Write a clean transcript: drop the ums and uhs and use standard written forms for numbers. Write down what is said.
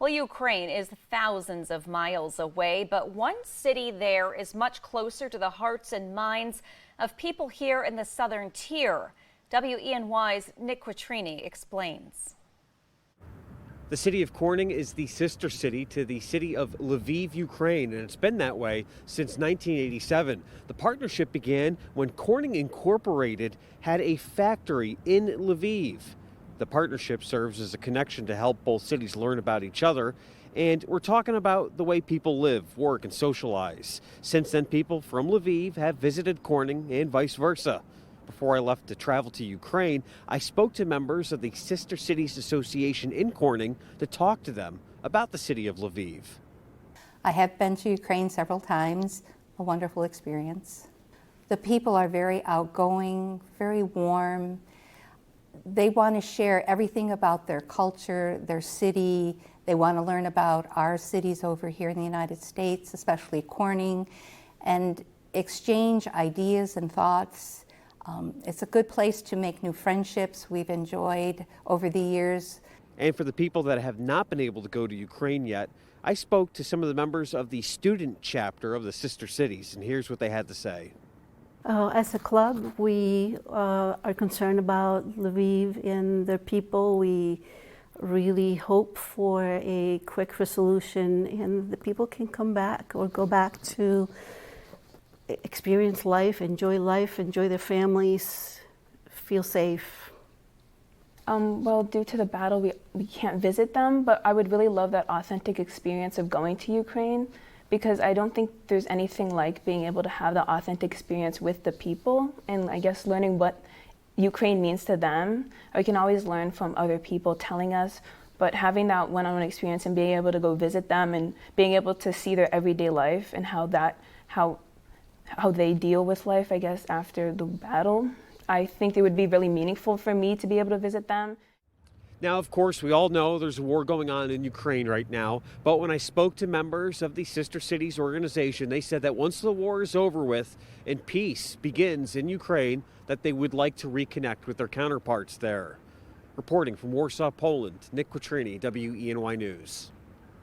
Well, Ukraine is thousands of miles away, but one city there is much closer to the hearts and minds of people here in the southern tier. WENY's Nick Quattrini explains. The city of Corning is the sister city to the city of Lviv, Ukraine, and it's been that way since 1987. The partnership began when Corning Incorporated had a factory in Lviv. The partnership serves as a connection to help both cities learn about each other, and we're talking about the way people live, work, and socialize. Since then, people from Lviv have visited Corning and vice versa. Before I left to travel to Ukraine, I spoke to members of the Sister Cities Association in Corning to talk to them about the city of Lviv. I have been to Ukraine several times, a wonderful experience. The people are very outgoing, very warm. They want to share everything about their culture, their city. They want to learn about our cities over here in the United States, especially Corning, and exchange ideas and thoughts. It's a good place to make new friendships we've enjoyed over the years. And for the people that have not been able to go to Ukraine yet, I spoke to some of the members of the student chapter of the Sister Cities, and here's what they had to say. As a club, we are concerned about Lviv and their people. We really hope for a quick resolution and the people can come back or go back to experience life, enjoy their families, feel safe. Well, due to the battle, we can't visit them, but I would really love that authentic experience of going to Ukraine, because I don't think there's anything like being able to have the authentic experience with the people, and I guess learning what Ukraine means to them. We can always learn from other people telling us, but having that one-on-one experience and being able to go visit them and being able to see their everyday life and how they deal with life, I guess, after the battle, I think it would be really meaningful for me to be able to visit them. Now, of course, we all know there's a war going on in Ukraine right now, but when I spoke to members of the Sister Cities organization, they said that once the war is over with and peace begins in Ukraine, that they would like to reconnect with their counterparts there. Reporting from Warsaw, Poland, Nick Quattrini, WENY News.